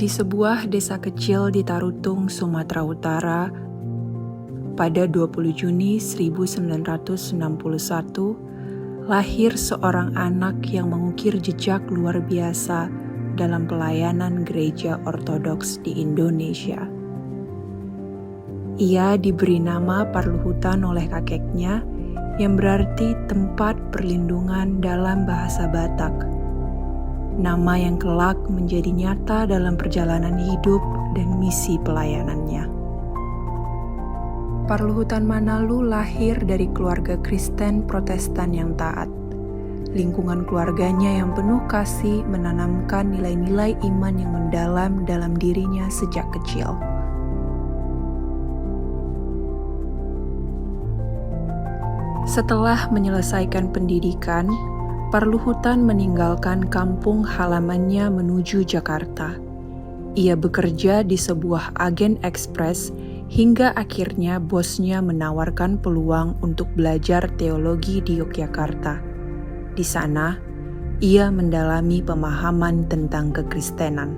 Di sebuah desa kecil di Tarutung, Sumatera Utara, pada 20 Juni 1961, lahir seorang anak yang mengukir jejak luar biasa dalam pelayanan gereja ortodoks di Indonesia. Ia diberi nama Parluhutan oleh kakeknya, yang berarti tempat perlindungan dalam bahasa Batak. Nama yang kelak menjadi nyata dalam perjalanan hidup dan misi pelayanannya. Parluhutan Manalu lahir dari keluarga Kristen Protestan yang taat. Lingkungan keluarganya yang penuh kasih menanamkan nilai-nilai iman yang mendalam dalam dirinya sejak kecil. Setelah menyelesaikan pendidikan, Parluhutan meninggalkan kampung halamannya menuju Jakarta. Ia bekerja di sebuah agen ekspres hingga akhirnya bosnya menawarkan peluang untuk belajar teologi di Yogyakarta. Di sana, ia mendalami pemahaman tentang kekristenan.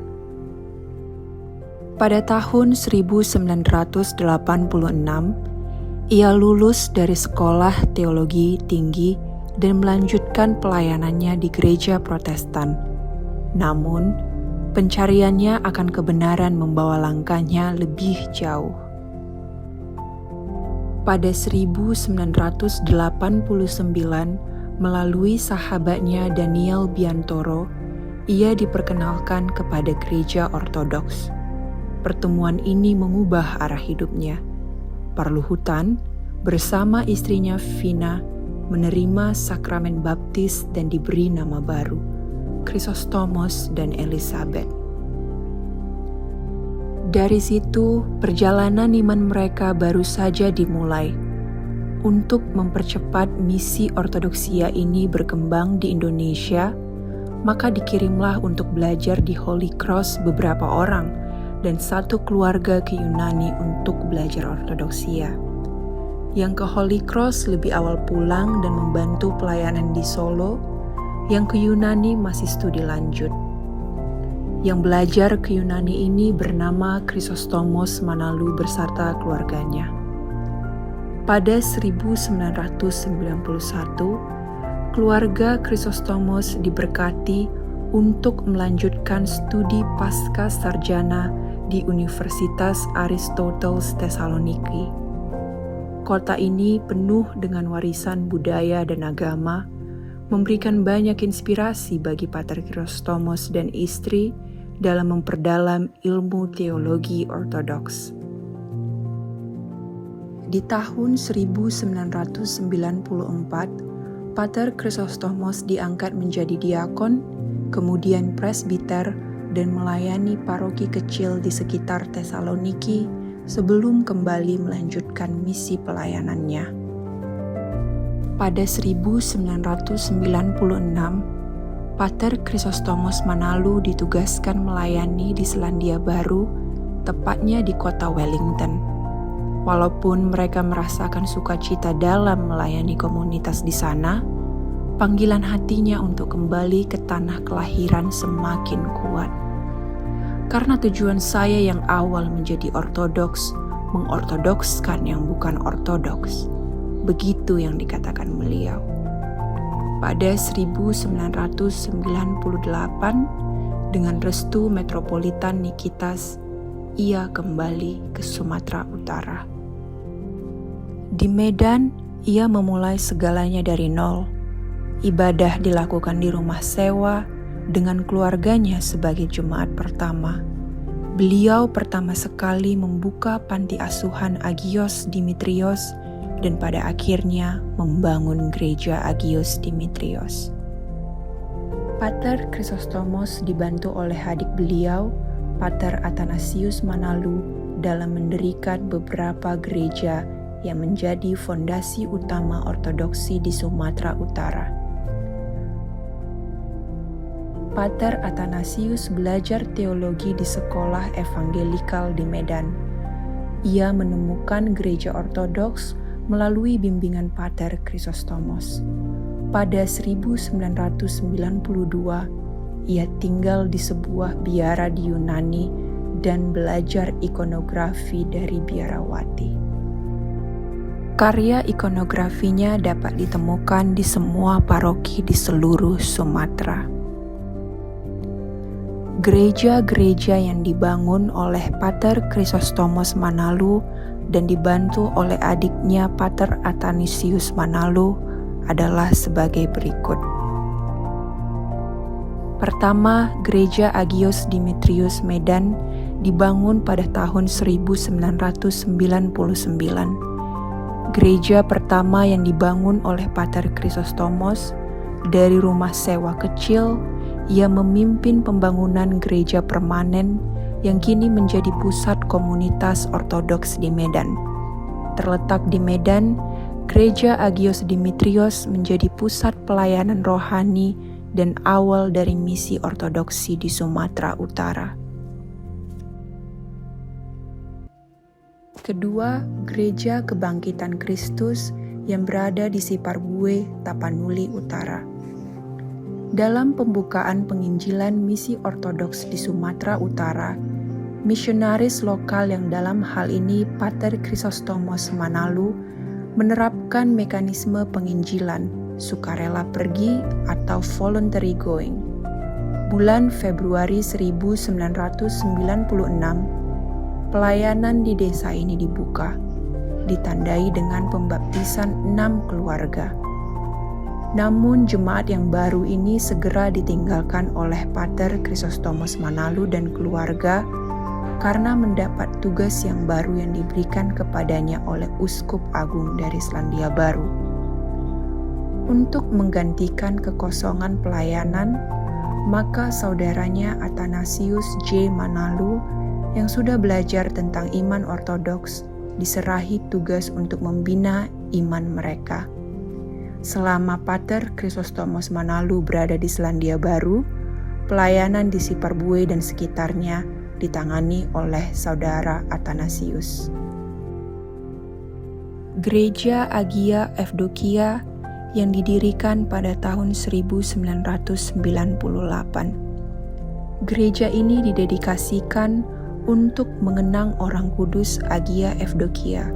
Pada tahun 1986, ia lulus dari sekolah teologi tinggi dan melanjutkan pelayanannya di gereja Protestan. Namun, pencariannya akan kebenaran membawa langkahnya lebih jauh. Pada 1989, melalui sahabatnya Daniel Biantoro, ia diperkenalkan kepada gereja ortodoks. Pertemuan ini mengubah arah hidupnya. Parluhutan bersama istrinya Vina menerima sakramen baptis dan diberi nama baru, Chrysostomos dan Elizabeth. Dari situ, perjalanan iman mereka baru saja dimulai. Untuk mempercepat misi ortodoksia ini berkembang di Indonesia, maka dikirimlah untuk belajar di Holy Cross beberapa orang dan satu keluarga ke Yunani untuk belajar ortodoksia. Yang ke Holy Cross lebih awal pulang dan membantu pelayanan di Solo, yang ke Yunani masih studi lanjut. Yang belajar ke Yunani ini bernama Chrysostomos Manalu beserta keluarganya. Pada 1991, keluarga Chrysostomos diberkati untuk melanjutkan studi pasca sarjana di Universitas Aristoteles Tessaloniki. Kota ini penuh dengan warisan budaya dan agama, memberikan banyak inspirasi bagi Pater Chrysostomos dan istri dalam memperdalam ilmu teologi ortodoks. Di tahun 1994, Pater Chrysostomos diangkat menjadi diakon, kemudian presbiter, dan melayani paroki kecil di sekitar Tessaloniki sebelum kembali melanjutkan misi pelayanannya. Pada 1996, Pater Chrysostomos Manalu ditugaskan melayani di Selandia Baru, tepatnya di kota Wellington. Walaupun mereka merasakan sukacita dalam melayani komunitas di sana, panggilan hatinya untuk kembali ke tanah kelahiran semakin kuat. Karena tujuan saya yang awal menjadi ortodoks, mengortodokskan yang bukan ortodoks. Begitu yang dikatakan beliau. Pada 1998, dengan restu Metropolitan Nikitas, ia kembali ke Sumatera Utara. Di Medan, ia memulai segalanya dari nol. Ibadah dilakukan di rumah sewa, dengan keluarganya sebagai jemaat pertama. Beliau pertama sekali membuka panti asuhan Agios Dimitrios dan pada akhirnya membangun gereja Agios Dimitrios. Pater Chrysostomos dibantu oleh adik beliau, Pater Athanasius Manalu, dalam mendirikan beberapa gereja yang menjadi fondasi utama ortodoksi di Sumatera Utara. Pater Athanasius belajar teologi di sekolah evangelikal di Medan. Ia menemukan gereja ortodoks melalui bimbingan Pater Chrysostomos. Pada 1992, ia tinggal di sebuah biara di Yunani dan belajar ikonografi dari biarawati. Karya ikonografinya dapat ditemukan di semua paroki di seluruh Sumatera. Gereja-gereja yang dibangun oleh Pater Chrysostomos Manalu dan dibantu oleh adiknya Pater Athanasius Manalu adalah sebagai berikut. Pertama, Gereja Agios Dimitrius Medan dibangun pada tahun 1999. Gereja pertama yang dibangun oleh Pater Chrysostomos dari rumah sewa kecil, ia memimpin pembangunan gereja permanen yang kini menjadi pusat komunitas Ortodoks di Medan. Terletak di Medan, Gereja Agios Dimitrios menjadi pusat pelayanan rohani dan awal dari misi ortodoksi di Sumatera Utara. Kedua, Gereja Kebangkitan Kristus yang berada di Siparbue, Tapanuli Utara. Dalam pembukaan penginjilan misi ortodoks di Sumatera Utara, misionaris lokal yang dalam hal ini Pater Chrysostomos Manalu menerapkan mekanisme penginjilan sukarela pergi atau voluntary going. Bulan Februari 1996, pelayanan di desa ini dibuka, ditandai dengan pembaptisan 6 keluarga. Namun jemaat yang baru ini segera ditinggalkan oleh Pater Chrysostomos Manalu dan keluarga karena mendapat tugas yang baru yang diberikan kepadanya oleh Uskup Agung dari Selandia Baru. Untuk menggantikan kekosongan pelayanan, maka saudaranya Athanasius J. Manalu yang sudah belajar tentang iman ortodoks diserahi tugas untuk membina iman mereka. Selama Pater Chrysostomos Manalu berada di Selandia Baru, pelayanan di Siparbue dan sekitarnya ditangani oleh saudara Athanasius. Gereja Agia Evdokia yang didirikan pada tahun 1998. Gereja ini didedikasikan untuk mengenang orang kudus Agia Evdokia.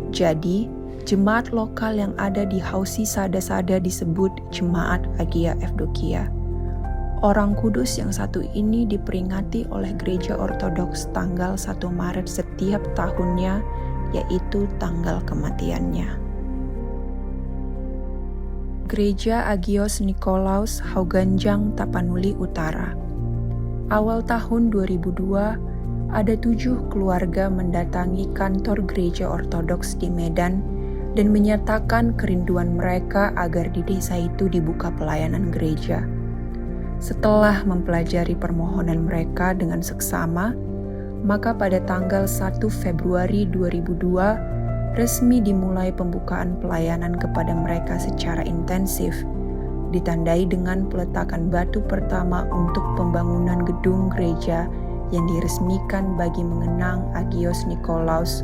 Jadi, jemaat lokal yang ada di Hausi Sada-Sada disebut Jemaat Agia Evdokia. Orang kudus yang satu ini diperingati oleh Gereja Ortodoks tanggal 1 Maret setiap tahunnya, yaitu tanggal kematiannya. Gereja Agios Nikolaus Hauganjang, Tapanuli Utara. Awal tahun 2002, ada 7 keluarga mendatangi kantor gereja ortodoks di Medan dan menyatakan kerinduan mereka agar di desa itu dibuka pelayanan gereja. Setelah mempelajari permohonan mereka dengan seksama, maka pada tanggal 1 Februari 2002, resmi dimulai pembukaan pelayanan kepada mereka secara intensif, ditandai dengan peletakan batu pertama untuk pembangunan gedung gereja yang diresmikan bagi mengenang Agios Nikolaus,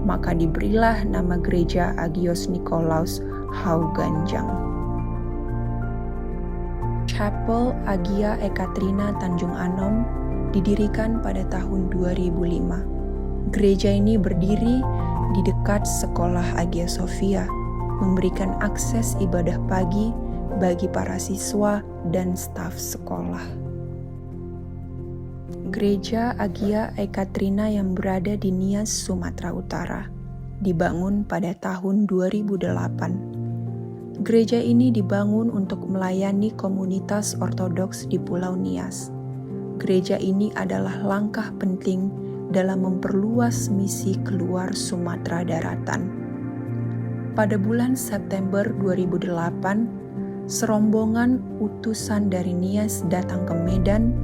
maka diberilah nama Gereja Agios Nikolaus Hauganjang. Chapel Agia Ekaterina Tanjung Anom didirikan pada tahun 2005. Gereja ini berdiri di dekat sekolah Hagia Sophia, memberikan akses ibadah pagi bagi para siswa dan staf sekolah. Gereja Agia Ekaterina yang berada di Nias, Sumatera Utara, dibangun pada tahun 2008. Gereja ini dibangun untuk melayani komunitas ortodoks di Pulau Nias. Gereja ini adalah langkah penting dalam memperluas misi keluar Sumatera Daratan. Pada bulan September 2008, serombongan utusan dari Nias datang ke Medan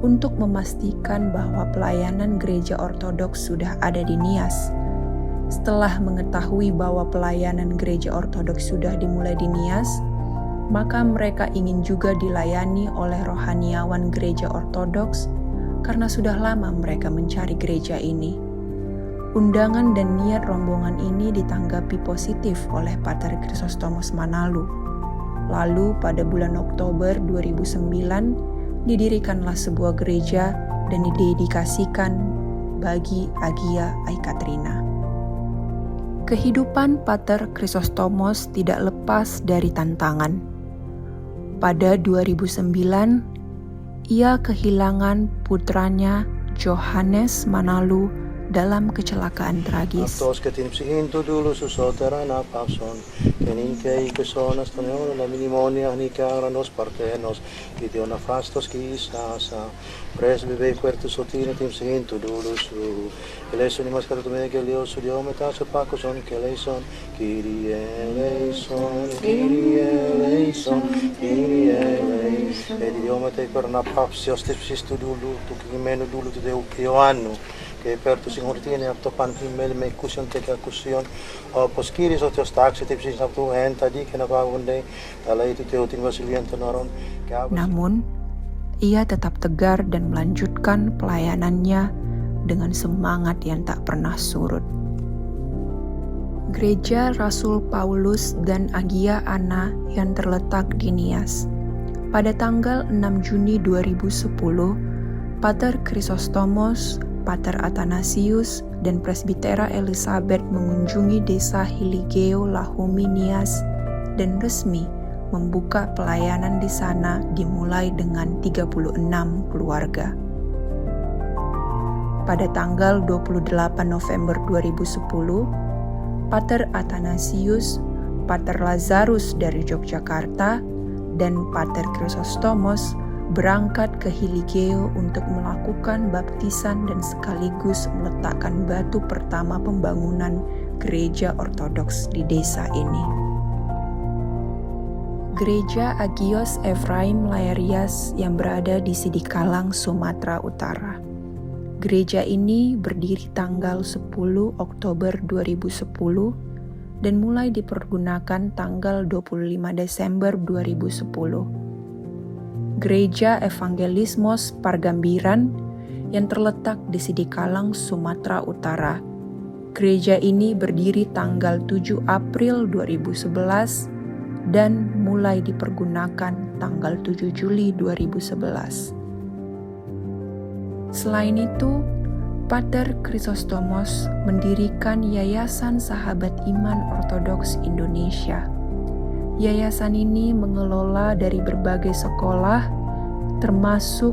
untuk memastikan bahwa pelayanan gereja ortodoks sudah ada di Nias. Setelah mengetahui bahwa pelayanan gereja ortodoks sudah dimulai di Nias, maka mereka ingin juga dilayani oleh rohaniawan gereja ortodoks karena sudah lama mereka mencari gereja ini. Undangan dan niat rombongan ini ditanggapi positif oleh Pater Chrysostomos Manalu. Lalu pada bulan Oktober 2009, didirikanlah sebuah gereja dan didedikasikan bagi Agia Aikatrina. Kehidupan Pater Chrysostomos tidak lepas dari tantangan. Pada 2009, ia kehilangan putranya Johannes Manalu dalam kecelakaan tragis. Αυτός και την ψυχήν του δούλου σου σώτερα να πάψον, και νυν και οικεσόνας τον αιώνα να μνημόνια νίκα ουρανός παρθένος, ιδιών αφάστος και ίσασα, πρέσβευε υπέρ του σωτήρε την ψυχήν του δούλου σου. Ελέησον ημάς κατά το μεγαλείο σου διό μετά σε πάκωσον και ελέησον, Κύριε ελέησον, Κύριε ελέησον, Κύριε ελέησον. Διώμετα υπέρ να πάψει ως της ψυχής του δούλου, του κειμένου δούλου του Θεού και Ιωάννου, και υπέρ του συγχωρητήν αυτό πανθυμέλη με οικούσιον και κακουσίον, όπως Κύριος ο Θεός τάξει την ψυχής αυτού εν τα δίκαια να πάγονται, τα λαή του Θεού την βασιλείαν των ορών. Namun, ia tetap tegar dan melanjutkan pelayanannya dengan semangat yang tak pernah surut. Gereja Rasul Paulus dan Agia Anna yang terletak di Nias. Pada tanggal 6 Juni 2010, Pater Chrysostomos, Pater Athanasius, dan Presbitera Elizabeth mengunjungi desa Hiligeo Lahumi Nias dan resmi membuka pelayanan di sana dimulai dengan 36 keluarga. Pada tanggal 28 November 2010, Pater Athanasius, Pater Lazarus dari Yogyakarta, dan Pater Chrysostomos berangkat ke Hiligeo untuk melakukan baptisan dan sekaligus meletakkan batu pertama pembangunan gereja ortodoks di desa ini. Gereja Agios Ephraim Laerias yang berada di Sidikalang, Sumatera Utara. Gereja ini berdiri tanggal 10 Oktober 2010 dan mulai dipergunakan tanggal 25 Desember 2010. Gereja Evangelismos Pargambiran yang terletak di Sidikalang, Sumatera Utara. Gereja ini berdiri tanggal 7 April 2011 dan mulai dipergunakan tanggal 7 Juli 2011. Selain itu, Pater Chrysostomos mendirikan Yayasan Sahabat Iman Ortodoks Indonesia. Yayasan ini mengelola dari berbagai sekolah, termasuk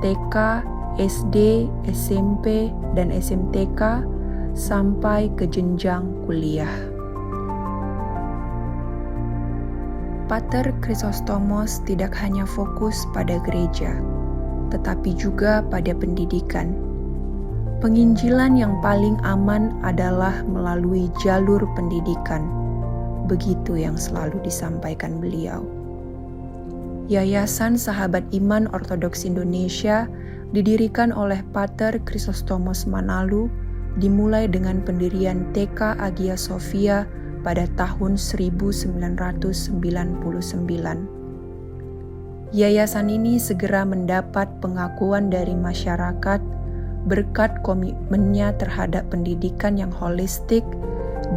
TK, SD, SMP, dan SMTK, sampai ke jenjang kuliah. Pater Chrysostomos tidak hanya fokus pada gereja, tetapi juga pada pendidikan. Penginjilan yang paling aman adalah melalui jalur pendidikan. Begitu yang selalu disampaikan beliau. Yayasan Sahabat Iman Ortodoks Indonesia didirikan oleh Pater Chrysostomos Manalu dimulai dengan pendirian TK Hagia Sophia pada tahun 1999. Yayasan ini segera mendapat pengakuan dari masyarakat berkat komitmennya terhadap pendidikan yang holistik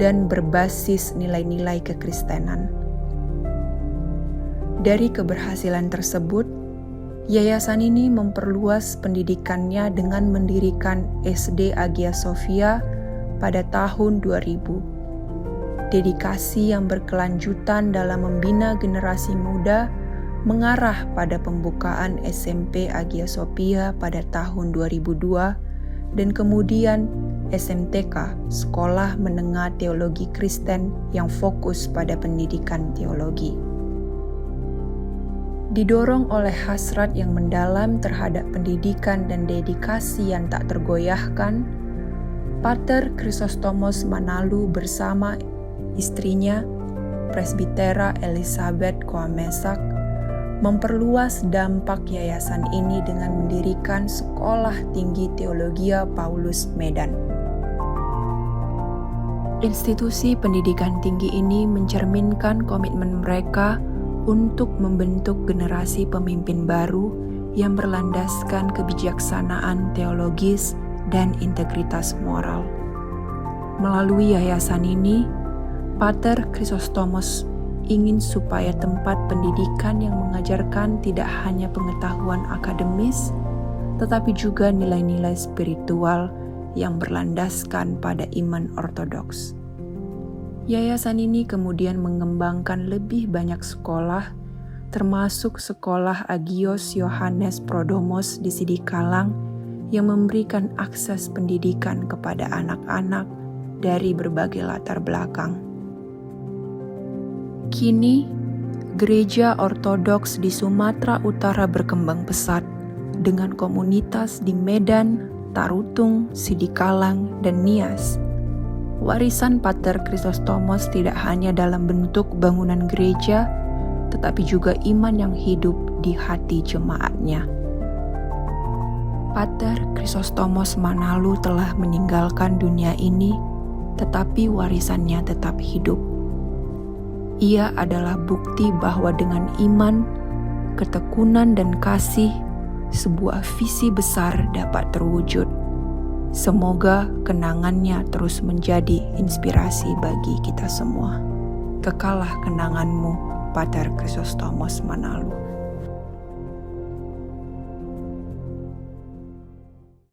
dan berbasis nilai-nilai kekristenan. Dari keberhasilan tersebut, yayasan ini memperluas pendidikannya dengan mendirikan SD Hagia Sophia pada tahun 2000. Dedikasi yang berkelanjutan dalam membina generasi muda mengarah pada pembukaan SMP Hagia Sophia pada tahun 2002 dan kemudian SMTK, Sekolah Menengah Teologi Kristen yang fokus pada pendidikan teologi. Didorong oleh hasrat yang mendalam terhadap pendidikan dan dedikasi yang tak tergoyahkan, Pater Chrysostomos Manalu bersama istrinya, Presbitera Elizabeth Koamesak, memperluas dampak yayasan ini dengan mendirikan Sekolah Tinggi Teologia Paulus Medan. Institusi pendidikan tinggi ini mencerminkan komitmen mereka untuk membentuk generasi pemimpin baru yang berlandaskan kebijaksanaan teologis dan integritas moral. Melalui yayasan ini, Pater Chrysostomos ingin supaya tempat pendidikan yang mengajarkan tidak hanya pengetahuan akademis, tetapi juga nilai-nilai spiritual yang berlandaskan pada iman ortodoks. Yayasan ini kemudian mengembangkan lebih banyak sekolah, termasuk sekolah Agios Yohanes Prodomos di Sidikalang yang memberikan akses pendidikan kepada anak-anak dari berbagai latar belakang. Kini, gereja ortodoks di Sumatera Utara berkembang pesat dengan komunitas di Medan, Tarutung, Sidikalang, dan Nias. Warisan Pater Chrysostomos tidak hanya dalam bentuk bangunan gereja, tetapi juga iman yang hidup di hati jemaatnya. Pater Chrysostomos Manalu telah meninggalkan dunia ini, tetapi warisannya tetap hidup. Ia adalah bukti bahwa dengan iman, ketekunan, dan kasih, sebuah visi besar dapat terwujud. Semoga kenangannya terus menjadi inspirasi bagi kita semua. Kekalah kenanganmu, Pater Chrysostomos Manalu.